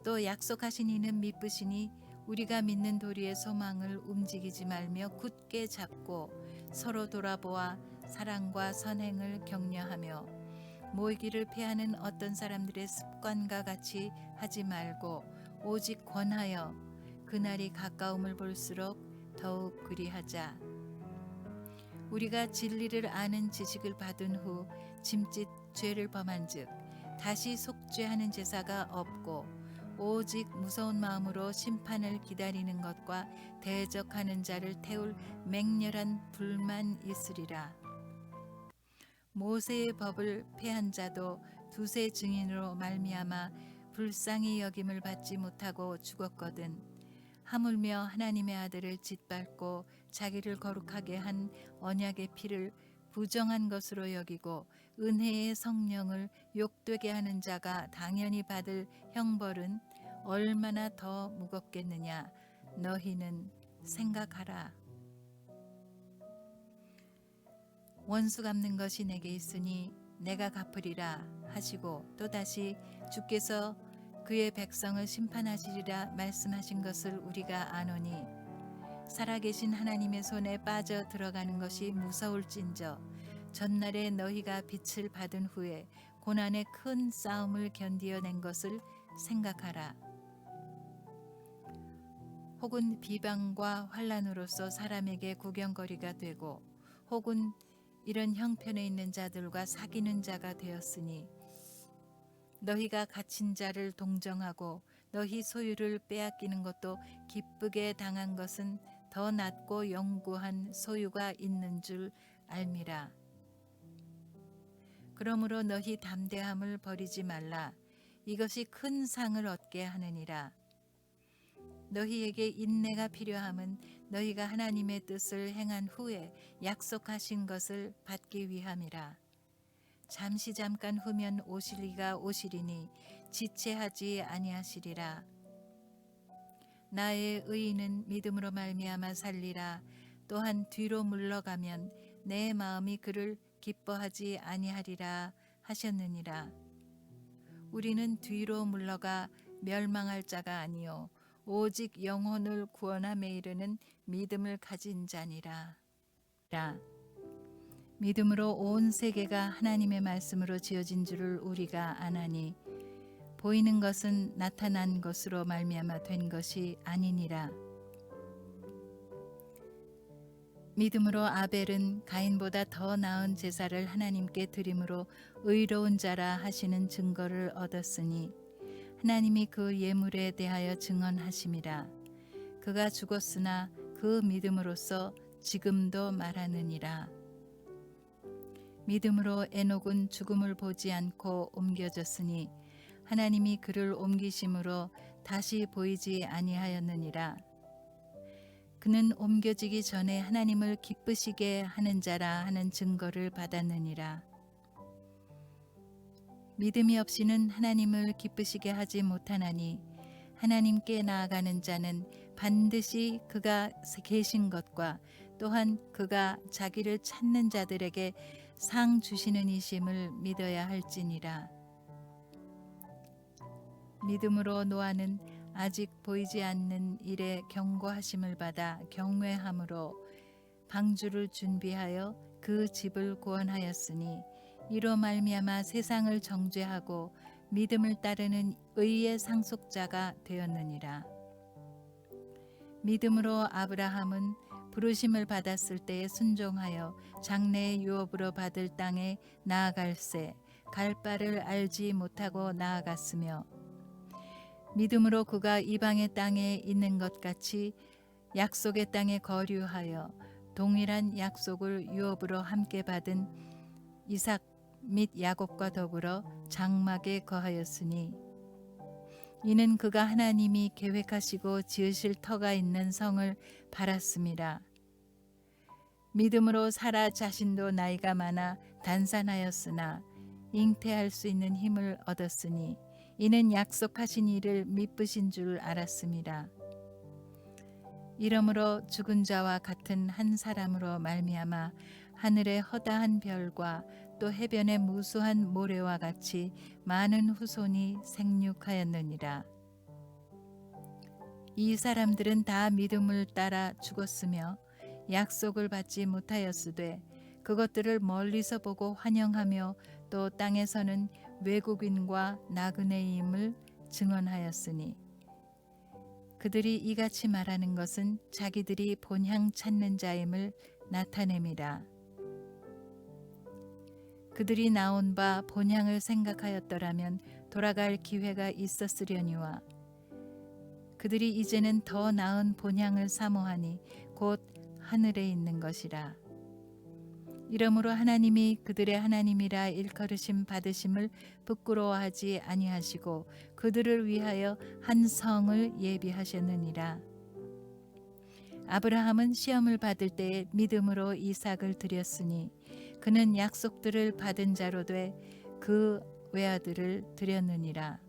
또 약속하신 이는 미쁘시니 우리가 믿는 도리의 소망을 움직이지 말며 굳게 잡고 서로 돌아보아 사랑과 선행을 격려하며 모이기를 피하는 어떤 사람들의 습관과 같이 하지 말고 오직 권하여 그날이 가까움을 볼수록 더욱 그리하자. 우리가 진리를 아는 지식을 받은 후 짐짓 죄를 범한즉 다시 속죄하는 제사가 없고 오직 무서운 마음으로 심판을 기다리는 것과 대적하는 자를 태울 맹렬한 불만 있으리라. 모세의 법을 폐한 자도 두세 증인으로 말미암아 불쌍히 여김을 받지 못하고 죽었거든. 하물며 하나님의 아들을 짓밟고 자기를 거룩하게 한 언약의 피를 부정한 것으로 여기고 은혜의 성령을 욕되게 하는 자가 당연히 받을 형벌은 얼마나 더 무겁겠느냐 너희는 생각하라. 원수 갚는 것이 내게 있으니 내가 갚으리라 하시고 또다시 주께서 그의 백성을 심판하시리라 말씀하신 것을 우리가 아노니 살아계신 하나님의 손에 빠져 들어가는 것이 무서울진저 전날에 너희가 빛을 받은 후에 고난의 큰 싸움을 견디어낸 것을 생각하라. 혹은 비방과 환난으로서 사람에게 구경거리가 되고 혹은 이런 형편에 있는 자들과 사귀는 자가 되었으니 너희가 갇힌 자를 동정하고 너희 소유를 빼앗기는 것도 기쁘게 당한 것은 더 낫고 영구한 소유가 있는 줄 알미라. 그러므로 너희 담대함을 버리지 말라. 이것이 큰 상을 얻게 하느니라. 너희에게 인내가 필요함은 너희가 하나님의 뜻을 행한 후에 약속하신 것을 받기 위함이라. 잠깐 후면 오실 이가 오시리니 지체하지 아니하시리라. 나의 의인은 믿음으로 말미암아 살리라. 또한 뒤로 물러가면 내 마음이 그를 기뻐하지 아니하리라 하셨느니라. 우리는 뒤로 물러가 멸망할 자가 아니요 오직 영혼을 구원함에 이르는 믿음을 가진 자니라. 믿음으로 온 세계가 하나님의 말씀으로 지어진 줄을 우리가 아나니 보이는 것은 나타난 것으로 말미암아 된 것이 아니니라. 믿음으로 아벨은 가인보다 더 나은 제사를 하나님께 드림으로 의로운 자라 하시는 증거를 얻었으니 하나님이 그 예물에 대하여 증언하심이라. 그가 죽었으나 그 믿음으로써 지금도 말하느니라. 믿음으로 에녹은 죽음을 보지 않고 옮겨졌으니 하나님이 그를 옮기심으로 다시 보이지 아니하였느니라. 그는 옮겨지기 전에 하나님을 기쁘시게 하는 자라 하는 증거를 받았느니라. 믿음이 없이는 하나님을 기쁘시게 하지 못하나니 하나님께 나아가는 자는 반드시 그가 계신 것과 또한 그가 자기를 찾는 자들에게 상 주시는 이심을 믿어야 할지니라. 믿음으로 노아는 아직 보이지 않는 일에 경고하심을 받아 경외함으로 방주를 준비하여 그 집을 구원하였으니 이로 말미암아 세상을 정죄하고 믿음을 따르는 의의 상속자가 되었느니라. 믿음으로 아브라함은 부르심을 받았을 때에 순종하여 장래의 유업으로 받을 땅에 나아갈새 갈 바를 알지 못하고 나아갔으며 믿음으로 그가 이방의 땅에 있는 것 같이 약속의 땅에 거류하여 동일한 약속을 유업으로 함께 받은 이삭 및 야곱과 더불어 장막에 거하였으니 이는 그가 하나님이 계획하시고 지으실 터가 있는 성을 바랐음이라. 믿음으로 사라 자신도 나이가 많아 단산하였으나 잉태할 수 있는 힘을 얻었으니 이는 약속하신 이를 미쁘신 줄 알았음이라. 이러므로 죽은 자와 같은 한 사람으로 말미암아 하늘의 허다한 별과 또 해변의 무수한 모래와 같이 많은 후손이 생육하였느니라. 이 사람들은 다 믿음을 따라 죽었으며 약속을 받지 못하였으되 그것들을 멀리서 보고 환영하며 또 땅에서는 외국인과 나그네임을 증언하였으니 그들이 이같이 말하는 것은 자기들이 본향 찾는 자임을 나타냄이라. 그들이 나온 바 본향을 생각하였더라면 돌아갈 기회가 있었으려니와 그들이 이제는 더 나은 본향을 사모하니 곧 하늘에 있는 것이라. 이러므로 하나님이 그들의 하나님이라 일컬으심 받으심을 부끄러워하지 아니하시고 그들을 위하여 한 성을 예비하셨느니라. 아브라함은 시험을 받을 때에 믿음으로 이삭을 드렸으니 그는 약속들을 받은 자로 돼 그 외아들을 드렸느니라.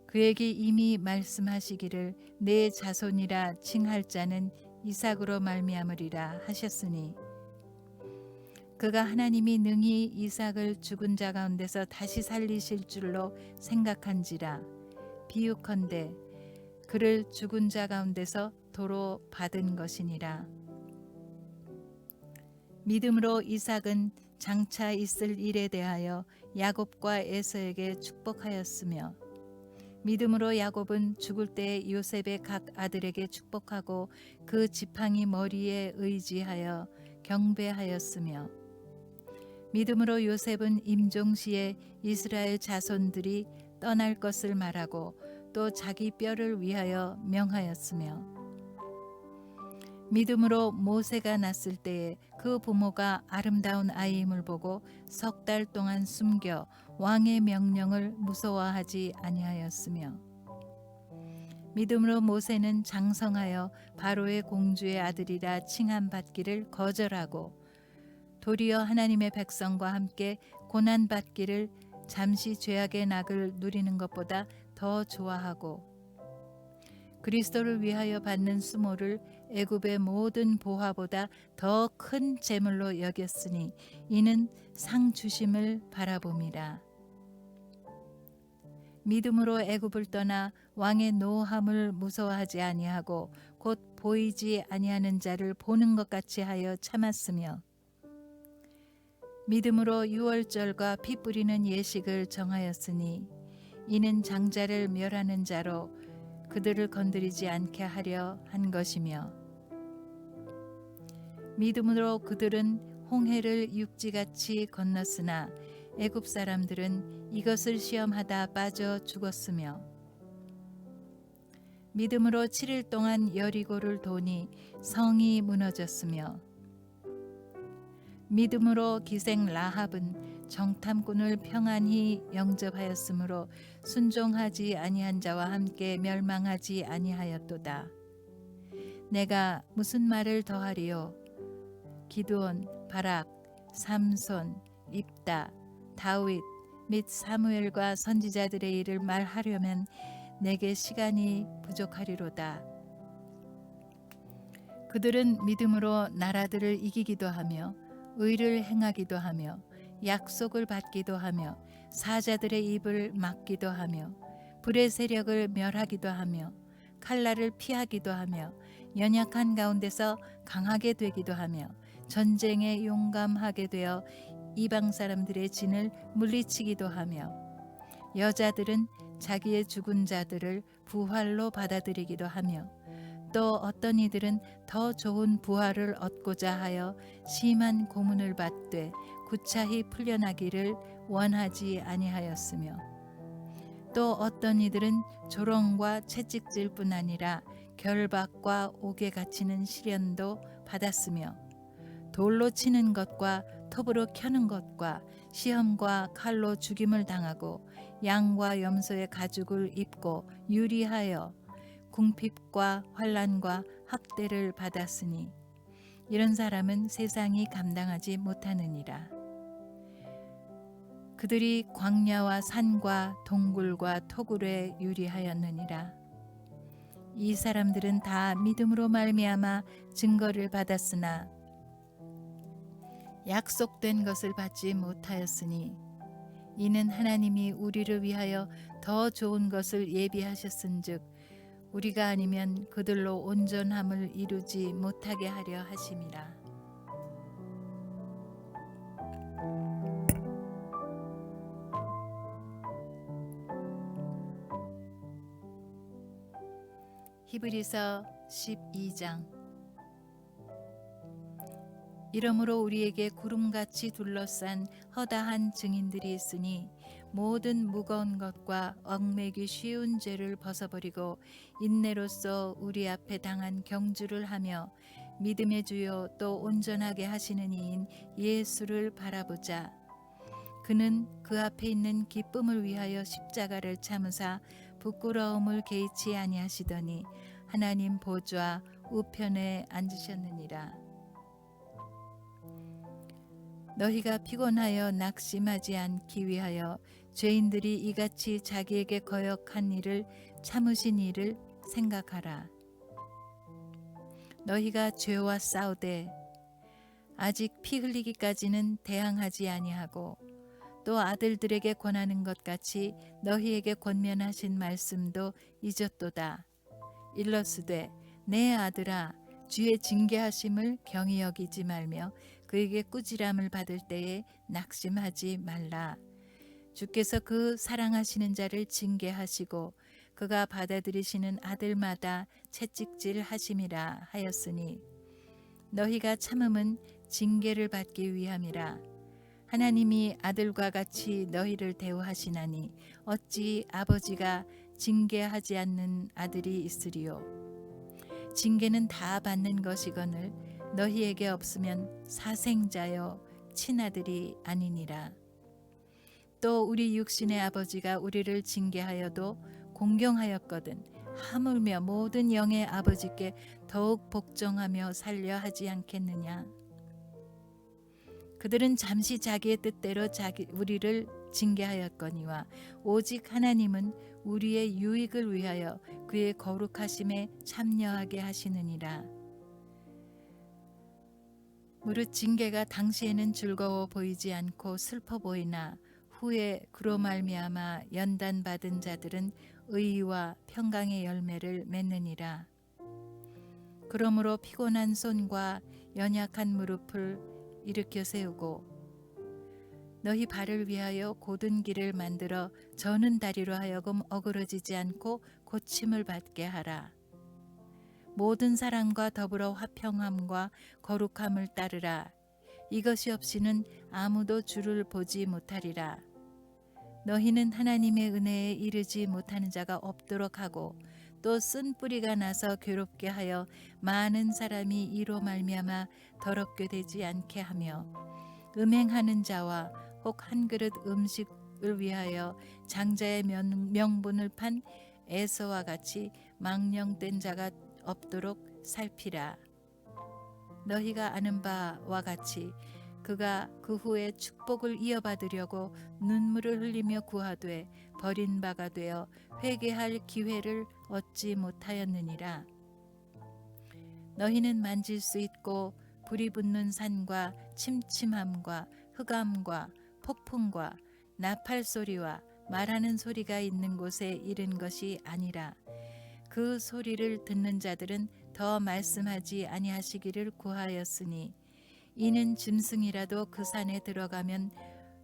그에게 이미 말씀하시기를 내 자손이라 칭할 자는 이삭으로 말미암으리라 하셨으니 그가 하나님이 능히 이삭을 죽은 자 가운데서 다시 살리실 줄로 생각한지라. 비유컨대 그를 죽은 자 가운데서 도로 받은 것이니라. 믿음으로 이삭은 장차 있을 일에 대하여 야곱과 에서에게 축복하였으며 믿음으로 야곱은 죽을 때 요셉의 각 아들에게 축복하고 그 지팡이 머리에 의지하여 경배하였으며 믿음으로 요셉은 임종시에 이스라엘 자손들이 떠날 것을 말하고 또 자기 뼈를 위하여 명하였으며 믿음으로 모세가 났을 때에 그 부모가 아름다운 아이임을 보고 석 달 동안 숨겨 왕의 명령을 무서워하지 아니하였으며 믿음으로 모세는 장성하여 바로의 공주의 아들이라 칭함받기를 거절하고 도리어 하나님의 백성과 함께 고난받기를 잠시 죄악의 낙을 누리는 것보다 더 좋아하고 그리스도를 위하여 받는 수모를 애굽의 모든 보화보다 더 큰 재물로 여겼으니 이는 상 주심을 바라봄이라. 믿음으로 애굽을 떠나 왕의 노함을 무서워하지 아니하고 곧 보이지 아니하는 자를 보는 것 같이 하여 참았으며 믿음으로 유월절과 피 뿌리는 예식을 정하였으니 이는 장자를 멸하는 자로 그들을 건드리지 않게 하려 한 것이며 믿음으로 그들은 홍해를 육지같이 건넜으나 애굽 사람들은 이것을 시험하다 빠져 죽었으며 믿음으로 7일 동안 여리고를 도니 성이 무너졌으며 믿음으로 기생 라합은 정탐꾼을 평안히 영접하였으므로 순종하지 아니한 자와 함께 멸망하지 아니하였도다. 내가 무슨 말을 더하리요? 기드온, 바락, 삼손, 입다, 다윗 및 사무엘과 선지자들의 일을 말하려면 내게 시간이 부족하리로다. 그들은 믿음으로 나라들을 이기기도 하며 의를 행하기도 하며 약속을 받기도 하며 사자들의 입을 막기도 하며 불의 세력을 멸하기도 하며 칼날을 피하기도 하며 연약한 가운데서 강하게 되기도 하며 전쟁에 용감하게 되어 이방 사람들의 진을 물리치기도 하며 여자들은 자기의 죽은 자들을 부활로 받아들이기도 하며 또 어떤 이들은 더 좋은 부활을 얻고자 하여 심한 고문을 받되 구차히 풀려나기를 원하지 아니하였으며 또 어떤 이들은 조롱과 채찍질뿐 아니라 결박과 옥에 갇히는 시련도 받았으며 돌로 치는 것과 톱으로 켜는 것과 시험과 칼로 죽임을 당하고 양과 염소의 가죽을 입고 유리하여 궁핍과 환난과 학대를 받았으니 이런 사람은 세상이 감당하지 못하느니라. 그들이 광야와 산과 동굴과 토굴에 유리하였느니라. 이 사람들은 다 믿음으로 말미암아 증거를 받았으나 약속된 것을 받지 못하였으니 이는 하나님이 우리를 위하여 더 좋은 것을 예비하셨은즉 우리가 아니면 그들로 온전함을 이루지 못하게 하려 하심이라. 히브리서 12장. 이러므로 우리에게 구름같이 둘러싼 허다한 증인들이 있으니 모든 무거운 것과 얽매기 쉬운 죄를 벗어버리고 인내로써 우리 앞에 당한 경주를 하며 믿음의 주요 또 온전하게 하시는 이인 예수를 바라보자. 그는 그 앞에 있는 기쁨을 위하여 십자가를 참으사 부끄러움을 개의치 아니하시더니 하나님 보좌 우편에 앉으셨느니라. 너희가 피곤하여 낙심하지 않기 위하여 죄인들이 이같이 자기에게 거역한 일을 참으신 일을 생각하라. 너희가 죄와 싸우되 아직 피 흘리기까지는 대항하지 아니하고 또 아들들에게 권하는 것 같이 너희에게 권면하신 말씀도 잊었도다. 일러스되 내 아들아 주의 징계하심을 경히 여기지 말며 그에게 꾸지람을 받을 때에 낙심하지 말라. 주께서 그 사랑하시는 자를 징계하시고 그가 받아들이시는 아들마다 채찍질 하심이라 하였으니 너희가 참음은 징계를 받기 위함이라. 하나님이 아들과 같이 너희를 대우하시나니 어찌 아버지가 징계하지 않는 아들이 있으리요. 징계는 다 받는 것이거늘 너희에게 없으면 사생자여 친아들이 아니니라. 또 우리 육신의 아버지가 우리를 징계하여도 공경하였거든 하물며 모든 영의 아버지께 더욱 복종하며 살려 하지 않겠느냐. 그들은 잠시 자기의 뜻대로 우리를 징계하였거니와 오직 하나님은 우리의 유익을 위하여 그의 거룩하심에 참여하게 하시느니라. 무릇 징계가 당시에는 즐거워 보이지 않고 슬퍼 보이나 후에 그로 말미암아 연단받은 자들은 의와 평강의 열매를 맺느니라. 그러므로 피곤한 손과 연약한 무릎을 일으켜 세우고 너희 발을 위하여 곧은 길을 만들어 저는 다리로 하여금 어그러지지 않고 고침을 받게 하라. 모든 사람과 더불어 화평함과 거룩함을 따르라. 이것이 없이는 아무도 주를 보지 못하리라. 너희는 하나님의 은혜에 이르지 못하는 자가 없도록 하고 또 쓴 뿌리가 나서 괴롭게 하여 많은 사람이 이로 말미암아 더럽게 되지 않게 하며 음행하는 자와 혹 한 그릇 음식을 위하여 장자의 명분을 판 에서와 같이 망령된 자가 없도록 살피라. 너희가 아는 바와 같이 그가 그 후에 축복을 이어받으려고 눈물을 흘리며 구하되 버린 바가 되어 회개할 기회를 얻지 못하였느니라. 너희는 만질 수 있고 불이 붙는 산과 침침함과 흑암과 폭풍과 나팔 소리와 말하는 소리가 있는 곳에 이른 것이 아니라 그 소리를 듣는 자들은 더 말씀하지 아니하시기를 구하였으니 이는 짐승이라도 그 산에 들어가면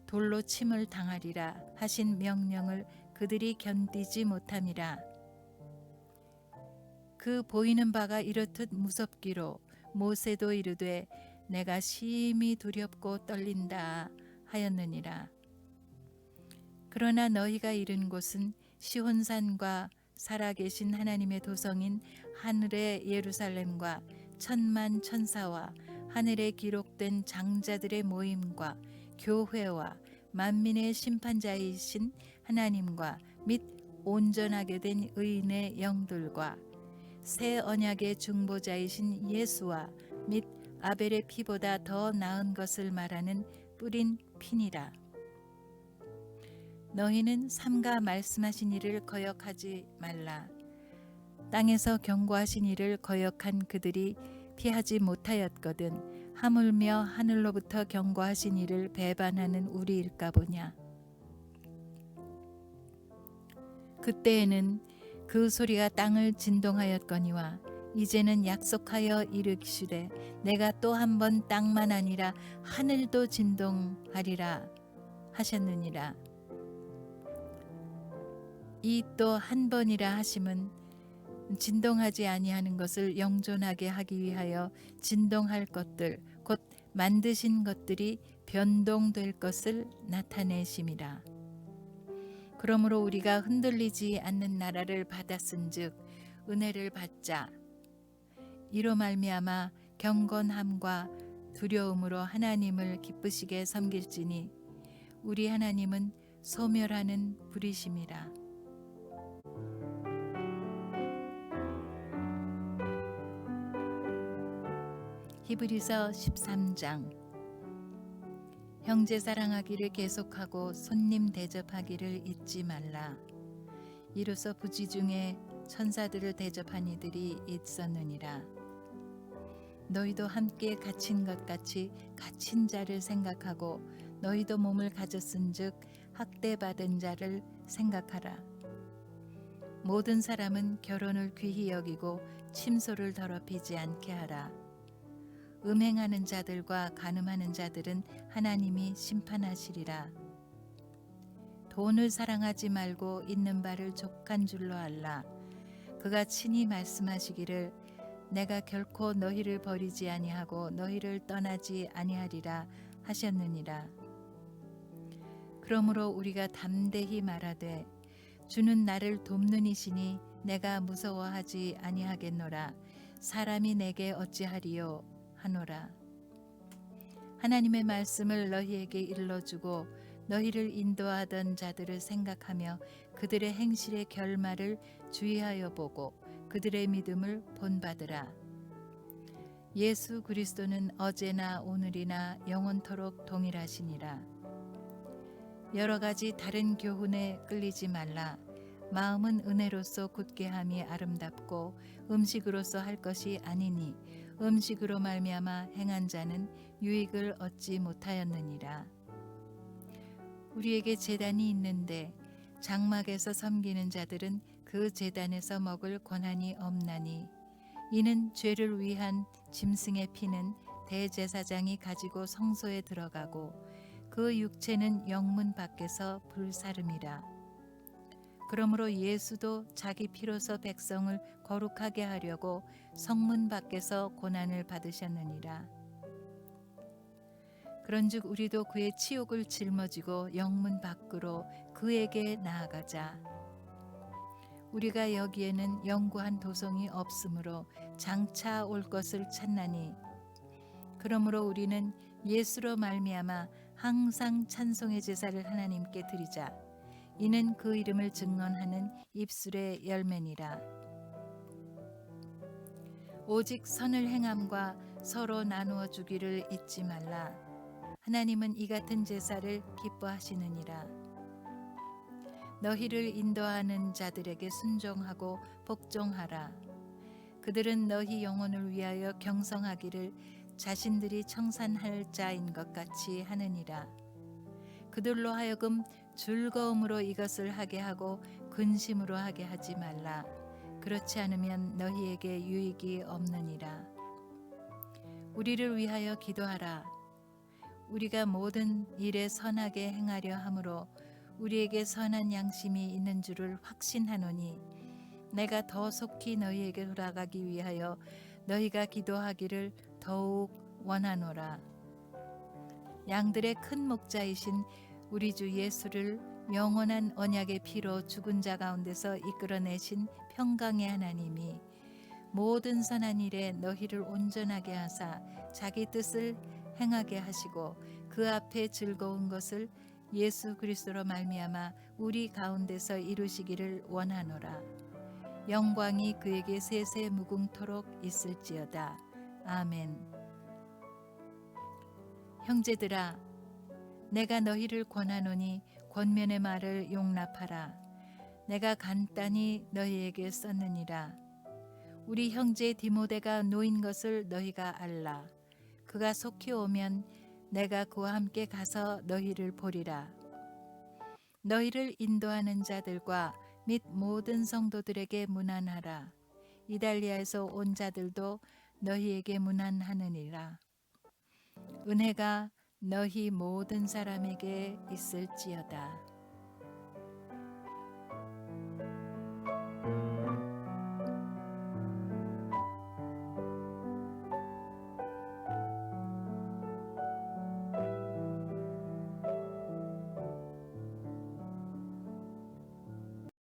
돌로 침을 당하리라 하신 명령을 그들이 견디지 못함이라. 그 보이는 바가 이렇듯 무섭기로 모세도 이르되 내가 심히 두렵고 떨린다 하였느니라. 그러나 너희가 이른 곳은 시온산과 살아계신 하나님의 도성인 하늘의 예루살렘과 천만 천사와 하늘에 기록된 장자들의 모임과 교회와 만민의 심판자이신 하나님과 및 온전하게 된 의인의 영들과 새 언약의 중보자이신 예수와 및 아벨의 피보다 더 나은 것을 말하는 뿌린 피니라. 너희는 삼가 말씀하신 이를 거역하지 말라. 땅에서 경고하신 이를 거역한 그들이 피하지 못하였거든 하물며 하늘로부터 경고하신 이를 배반하는 우리일까 보냐. 그때에는 그 소리가 땅을 진동하였거니와 이제는 약속하여 이르시되 내가 또 한 번 땅만 아니라 하늘도 진동하리라 하셨느니라. 이 또 한 번이라 하심은 진동하지 아니하는 것을 영존하게 하기 위하여 진동할 것들 곧 만드신 것들이 변동될 것을 나타내심이라. 그러므로 우리가 흔들리지 않는 나라를 받았은즉 은혜를 받자. 이로 말미암아 경건함과 두려움으로 하나님을 기쁘시게 섬길지니 우리 하나님은 소멸하는 불이심이라. 히브리서 13장. 형제 사랑하기를 계속하고 손님 대접하기를 잊지 말라. 이로써 부지 중에 천사들을 대접한 이들이 있었느니라. 너희도 함께 갇힌 것 같이 갇힌 자를 생각하고 너희도 몸을 가졌은즉 학대받은 자를 생각하라. 모든 사람은 결혼을 귀히 여기고 침소를 더럽히지 않게 하라. 음행하는 자들과 간음하는 자들은 하나님이 심판하시리라. 돈을 사랑하지 말고 있는 바를 족한 줄로 알라. 그가 친히 말씀하시기를 내가 결코 너희를 버리지 아니하고 너희를 떠나지 아니하리라 하셨느니라. 그러므로 우리가 담대히 말하되 주는 나를 돕는 이시니 내가 무서워하지 아니하겠노라. 사람이 내게 어찌하리요 하노라. 하나님의 말씀을 너희에게 일러주고 너희를 인도하던 자들을 생각하며 그들의 행실의 결말을 주의하여 보고 그들의 믿음을 본받으라. 예수 그리스도는 어제나 오늘이나 영원토록 동일하시니라. 여러 가지 다른 교훈에 끌리지 말라. 마음은 은혜로서 굳게함이 아름답고 음식으로서 할 것이 아니니 음식으로 말미암아 행한 자는 유익을 얻지 못하였느니라. 우리에게 제단이 있는데 장막에서 섬기는 자들은 그 제단에서 먹을 권한이 없나니 이는 죄를 위한 짐승의 피는 대제사장이 가지고 성소에 들어가고 그 육체는 영문 밖에서 불사름이라. 그러므로 예수도 자기 피로서 백성을 거룩하게 하려고 성문 밖에서 고난을 받으셨느니라. 그런즉 우리도 그의 치욕을 짊어지고 영문 밖으로 그에게 나아가자. 우리가 여기에는 영구한 도성이 없으므로 장차 올 것을 찾나니 그러므로 우리는 예수로 말미암아 항상 찬송의 제사를 하나님께 드리자. 이는 그 이름을 증언하는 입술의 열매니라. 오직 선을 행함과 서로 나누어 주기를 잊지 말라. 하나님은 이 같은 제사를 기뻐하시느니라. 너희를 인도하는 자들에게 순종하고 복종하라. 그들은 너희 영혼을 위하여 경성하기를 자신들이 청산할 자인 것 같이 하느니라. 그들로 하여금 즐거움으로 이것을 하게 하고 근심으로 하게 하지 말라. 그렇지 않으면 너희에게 유익이 없느니라. 우리를 위하여 기도하라. 우리가 모든 일에 선하게 행하려 함으로 우리에게 선한 양심이 있는 줄을 확신하노니 내가 더 속히 너희에게 돌아가기 위하여 너희가 기도하기를 더욱 원하노라. 양들의 큰 목자이신 우리 주 예수를 영원한 언약의 피로 죽은 자 가운데서 이끌어내신 평강의 하나님이 모든 선한 일에 너희를 온전하게 하사 자기 뜻을 행하게 하시고 그 앞에 즐거운 것을 예수 그리스도로 말미암아 우리 가운데서 이루시기를 원하노라. 영광이 그에게 세세 무궁토록 있을지어다. 아멘. 형제들아, 내가 너희를 권하노니 권면의 말을 용납하라. 내가 간단히 너희에게 썼느니라. 우리 형제 디모데가 놓인 것을 너희가 알라. 그가 속히 오면 내가 그와 함께 가서 너희를 보리라. 너희를 인도하는 자들과 및 모든 성도들에게 문안하라. 이달리아에서 온 자들도 너희에게 문안하느니라. 은혜가 너희 모든 사람에게 있을지어다.